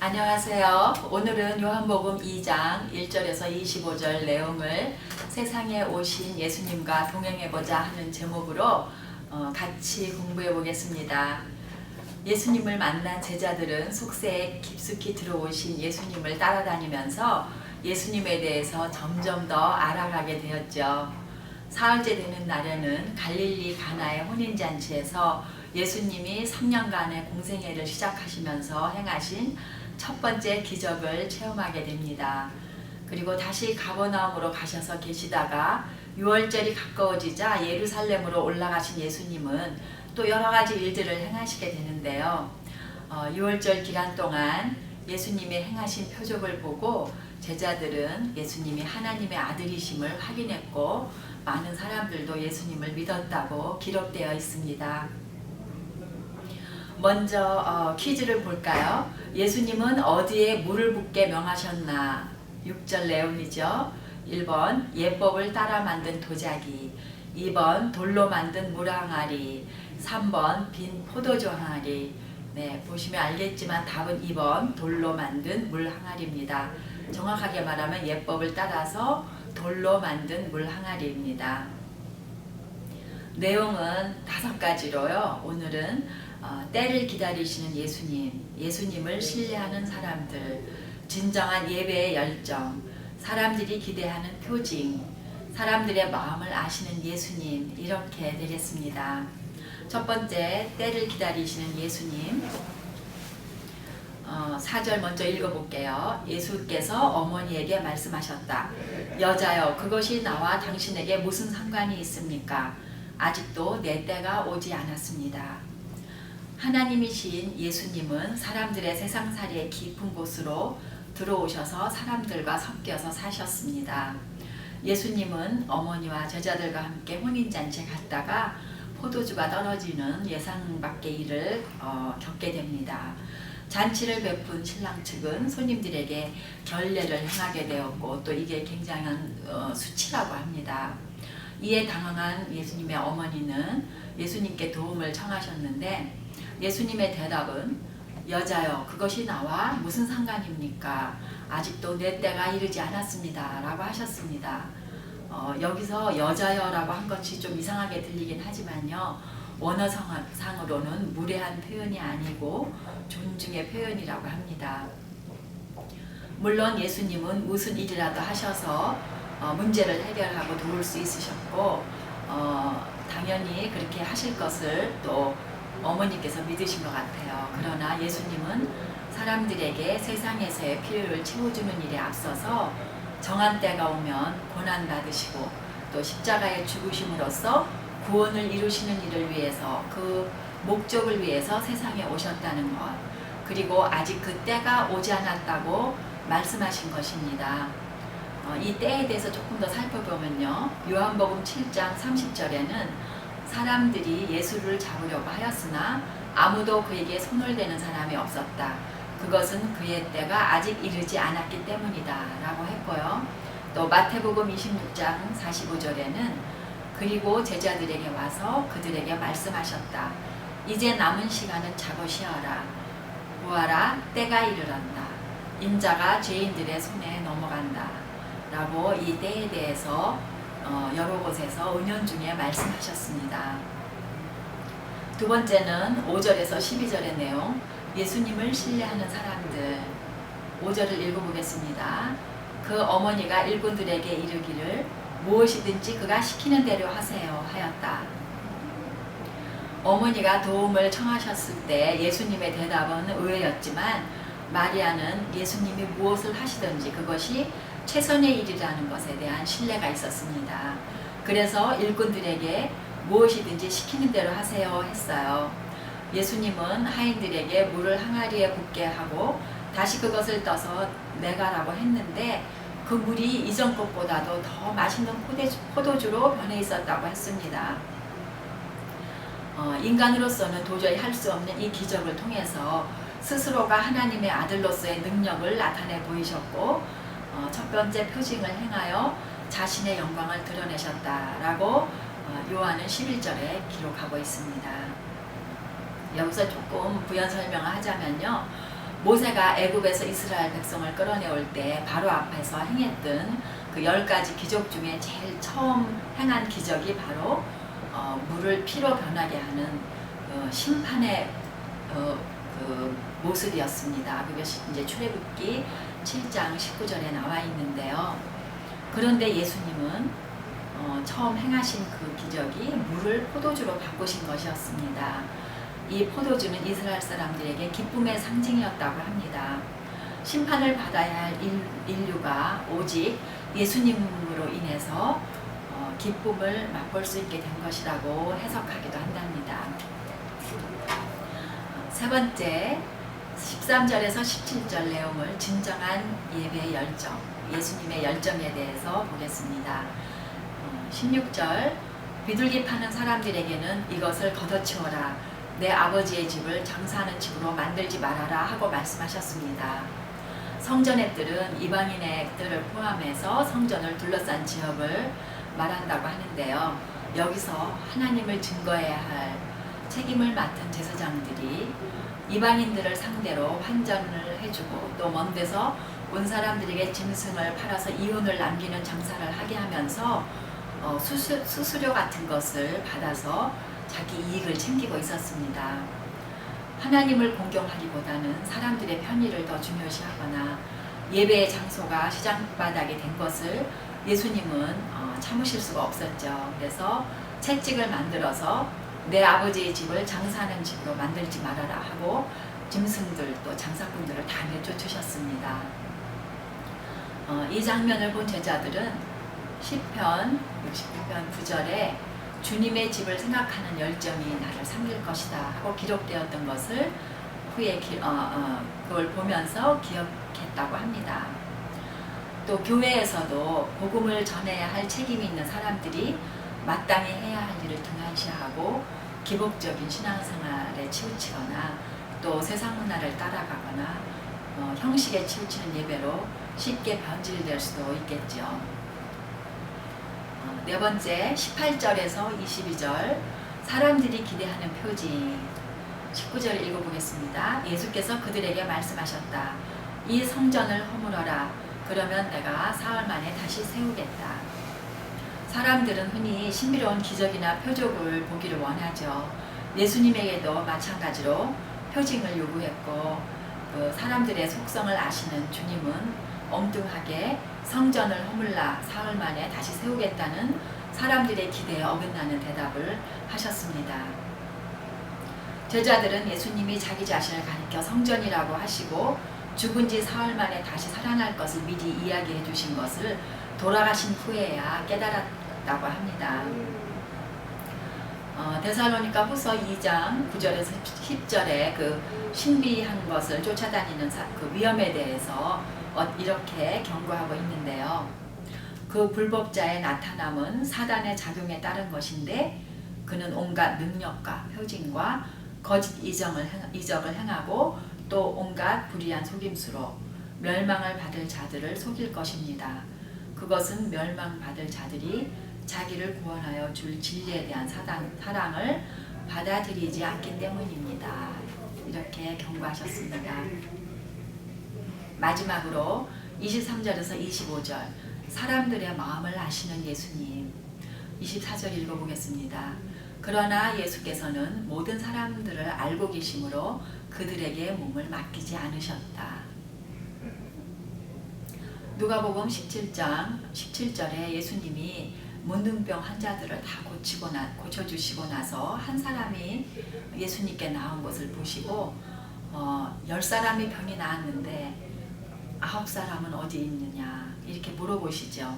안녕하세요. 오늘은 요한복음 2장 1절에서 25절 내용을 세상에 오신 예수님과 동행해보자 하는 제목으로 같이 공부해 보겠습니다. 예수님을 만난 제자들은 속세에 깊숙이 들어오신 예수님을 따라다니면서 예수님에 대해서 점점 더 알아가게 되었죠. 사흘째 되는 날에는 갈릴리 가나의 혼인잔치에서 예수님이 3년간의 공생애를 시작하시면서 행하신 첫 번째 기적을 체험하게 됩니다. 그리고 다시 가버나움으로 가셔서 계시다가 6월절이 가까워지자 예루살렘으로 올라가신 예수님은 또 여러 가지 일들을 행하시게 되는데요. 6월절 기간 동안 예수님의 행하신 표적을 보고 제자들은 예수님이 하나님의 아들이심을 확인했고 많은 사람들도 예수님을 믿었다고 기록되어 있습니다. 먼저 퀴즈를 볼까요? 예수님은 어디에 물을 붓게 명하셨나? 6절 내용이죠. 1번 예법을 따라 만든 도자기, 2번 돌로 만든 물항아리, 3번 빈 포도주 항아리. 네, 보시면 알겠지만 답은 2번 돌로 만든 물항아리입니다. 정확하게 말하면 예법을 따라서 돌로 만든 물항아리입니다. 내용은 5가지로요. 오늘은 때를 기다리시는 예수님을 신뢰하는 사람들, 진정한 예배의 열정, 사람들이 기대하는 표징, 사람들의 마음을 아시는 예수님, 이렇게 되겠습니다. 첫 번째, 때를 기다리시는 예수님. 4절 먼저 읽어볼게요. 예수께서 어머니에게 말씀하셨다. 여자여, 그것이 나와 당신에게 무슨 상관이 있습니까? 아직도 내 때가 오지 않았습니다. 하나님이신 예수님은 사람들의 세상살이의 깊은 곳으로 들어오셔서 사람들과 섞여서 사셨습니다. 예수님은 어머니와 제자들과 함께 혼인잔치에 갔다가 포도주가 떨어지는 예상 밖의 일을 겪게 됩니다. 잔치를 베푼 신랑 측은 손님들에게 결례를 행하게 되었고 또 이게 굉장한 수치라고 합니다. 이에 당황한 예수님의 어머니는 예수님께 도움을 청하셨는데 예수님의 대답은 여자여, 그것이 나와 무슨 상관입니까? 아직도 내 때가 이르지 않았습니다. 라고 하셨습니다. 여기서 여자여라고 한 것이 좀 이상하게 들리긴 하지만요. 원어상으로는 무례한 표현이 아니고 존중의 표현이라고 합니다. 물론 예수님은 무슨 일이라도 하셔서 문제를 해결하고 도울 수 있으셨고 당연히 그렇게 하실 것을 또 어머니께서 믿으신 것 같아요. 그러나 예수님은 사람들에게 세상에서의 필요를 채워주는 일에 앞서서 정한 때가 오면 고난받으시고 또 십자가에 죽으심으로써 구원을 이루시는 일을 위해서 그 목적을 위해서 세상에 오셨다는 것, 그리고 아직 그 때가 오지 않았다고 말씀하신 것입니다. 이 때에 대해서 조금 더 살펴보면요. 요한복음 7장 30절에는 사람들이 예수를 잡으려고 하였으나 아무도 그에게 손을 대는 사람이 없었다. 그것은 그의 때가 아직 이르지 않았기 때문이다 라고 했고요. 또 마태복음 26장 45절에는 그리고 제자들에게 와서 그들에게 말씀하셨다. 이제 남은 시간은 자고 쉬어라. 보아라, 때가 이르렀다. 인자가 죄인들의 손에 넘어간다. 라고 이 때에 대해서 여러 곳에서 은연중에 말씀하셨습니다. 두 번째는 5절에서 12절의 내용, 예수님을 신뢰하는 사람들. 5절을 읽어보겠습니다. 그 어머니가 일꾼들에게 이르기를 무엇이든지 그가 시키는 대로 하세요 하였다. 어머니가 도움을 청하셨을 때 예수님의 대답은 의외였지만 마리아는 예수님이 무엇을 하시든지 그것이 최선의 일이라는 것에 대한 신뢰가 있었습니다. 그래서 일꾼들에게 무엇이든지 시키는 대로 하세요 했어요. 예수님은 하인들에게 물을 항아리에 붓게 하고 다시 그것을 떠서 내가라고 했는데 그 물이 이전 것보다도 더 맛있는 포도주로 변해 있었다고 했습니다. 인간으로서는 도저히 할 수 없는 이 기적을 통해서 스스로가 하나님의 아들로서의 능력을 나타내 보이셨고 첫 번째 표징을 행하여 자신의 영광을 드러내셨다라고 요한은 11절에 기록하고 있습니다. 여기서 조금 부연 설명을 하자면요. 모세가 애굽에서 이스라엘 백성을 끌어내올 때 바로 앞에서 행했던 그 10가지 기적 중에 제일 처음 행한 기적이 바로 물을 피로 변하게 하는 심판의 그 모습이었습니다. 그것이 이제 출애굽기 7장 19절에 나와 있는데요. 그런데 예수님은 처음 행하신 그 기적이 물을 포도주로 바꾸신 것이었습니다. 이 포도주는 이스라엘 사람들에게 기쁨의 상징이었다고 합니다. 심판을 받아야 할 인류가 오직 예수님으로 인해서 기쁨을 맛볼 수 있게 된 것이라고 해석하기도 한답니다. 세 번째, 13절에서 17절 내용을 진정한 예배의 열정, 예수님의 열정에 대해서 보겠습니다. 16절, 비둘기 파는 사람들에게는 이것을 걷어치워라. 내 아버지의 집을 장사하는 집으로 만들지 말아라 하고 말씀하셨습니다. 성전의 뜰은 이방인의 뜰을 포함해서 성전을 둘러싼 지역을 말한다고 하는데요. 여기서 하나님을 증거해야 할 책임을 맡은 제사장들이 이방인들을 상대로 환전을 해주고 또 먼 데서 온 사람들에게 짐승을 팔아서 이혼을 남기는 장사를 하게 하면서 수수료 같은 것을 받아서 자기 이익을 챙기고 있었습니다. 하나님을 공경하기보다는 사람들의 편의를 더 중요시하거나 예배의 장소가 시장바닥이 된 것을 예수님은 참으실 수가 없었죠. 그래서 채찍을 만들어서 내 아버지의 집을 장사하는 집으로 만들지 말아라 하고 짐승들 또 장사꾼들을 다 내쫓으셨습니다. 이 장면을 본 제자들은 시편 69편 9절에 주님의 집을 생각하는 열정이 나를 삼킬 것이다 하고 기록되었던 것을 후에 그걸 보면서 기억했다고 합니다. 또 교회에서도 복음을 전해야 할 책임이 있는 사람들이 마땅히 해야 할 일을 등한시하고 기복적인 신앙생활에 치우치거나 또 세상 문화를 따라가거나 형식에 치우치는 예배로 쉽게 변질될 수도 있겠죠. 네 번째, 18절에서 22절 사람들이 기대하는 표징 19절 읽어보겠습니다. 예수께서 그들에게 말씀하셨다. 이 성전을 허물어라. 그러면 내가 사흘 만에 다시 세우겠다. 사람들은 흔히 신비로운 기적이나 표적을 보기를 원하죠. 예수님에게도 마찬가지로 표징을 요구했고 사람들의 속성을 아시는 주님은 엉뚱하게 성전을 허물라 사흘 만에 다시 세우겠다는 사람들의 기대에 어긋나는 대답을 하셨습니다. 제자들은 예수님이 자기 자신을 가리켜 성전이라고 하시고 죽은 지 사흘 만에 다시 살아날 것을 미리 이야기해 주신 것을 돌아가신 후에야 깨달았다고 합니다. 데살로니가 후서 2장 9절에서 10절에 그 신비한 것을 쫓아다니는 그 위험에 대해서 이렇게 경고하고 있는데요. 그 불법자의 나타남은 사단의 작용에 따른 것인데 그는 온갖 능력과 표징과 거짓 이적을 행하고 또 온갖 불의한 속임수로 멸망을 받을 자들을 속일 것입니다. 그것은 멸망받을 자들이 자기를 구원하여 줄 진리에 대한 사랑을 받아들이지 않기 때문입니다. 이렇게 경고하셨습니다. 마지막으로 23절에서 25절 사람들의 마음을 아시는 예수님 24절 읽어보겠습니다. 그러나 예수께서는 모든 사람들을 알고 계심으로 그들에게 몸을 맡기지 않으셨다. 누가복음 17장 17절에 예수님이 문둥병 환자들을 다 고쳐주시고 나서 한 사람이 예수님께 나온 것을 보시고 10사람이 병이 나았는데 9사람은 어디 있느냐 이렇게 물어보시죠.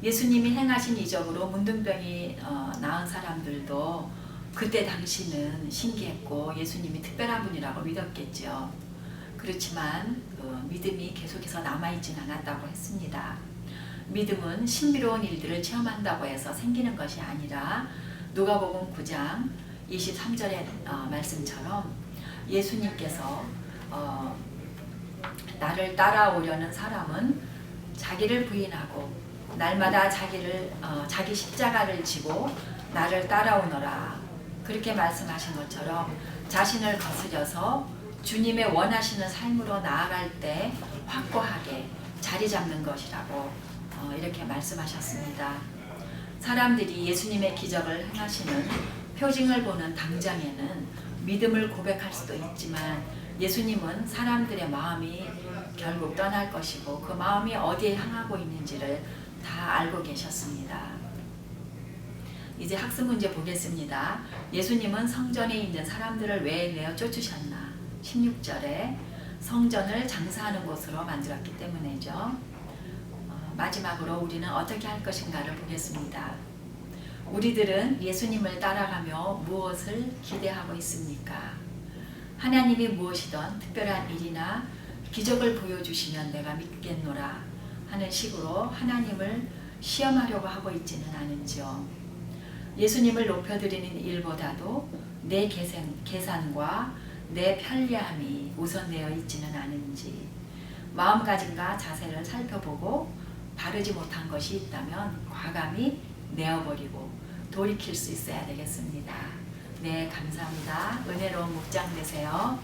예수님이 행하신 이적으로 문둥병이 나은 사람들도 그때 당시는 신기했고 예수님이 특별한 분이라고 믿었겠죠. 그렇지만 믿음이 계속해서 남아있진 않았다고 했습니다. 믿음은 신비로운 일들을 체험한다고 해서 생기는 것이 아니라 누가복음 9장 23절의 말씀처럼 예수님께서 나를 따라오려는 사람은 자기를 부인하고 날마다 자기 십자가를 지고 나를 따라오너라 그렇게 말씀하신 것처럼 자신을 거스려서 주님의 원하시는 삶으로 나아갈 때 확고하게 자리 잡는 것이라고 이렇게 말씀하셨습니다. 사람들이 예수님의 기적을 행하시는 표징을 보는 당장에는 믿음을 고백할 수도 있지만 예수님은 사람들의 마음이 결국 떠날 것이고 그 마음이 어디에 향하고 있는지를 다 알고 계셨습니다. 이제 학습 문제 보겠습니다. 예수님은 성전에 있는 사람들을 왜 내어 쫓으셨나? 16절에 성전을 장사하는 곳으로 만들었기 때문이죠. 마지막으로 우리는 어떻게 할 것인가를 보겠습니다. 우리들은 예수님을 따라가며 무엇을 기대하고 있습니까? 하나님이 무엇이든 특별한 일이나 기적을 보여주시면 내가 믿겠노라 하는 식으로 하나님을 시험하려고 하고 있지는 않은지요. 예수님을 높여드리는 일보다도 내 계산과 내 편리함이 우선되어 있지는 않은지 마음가짐과 자세를 살펴보고 바르지 못한 것이 있다면 과감히 내어버리고 돌이킬 수 있어야 되겠습니다. 네, 감사합니다. 은혜로운 묵장 되세요.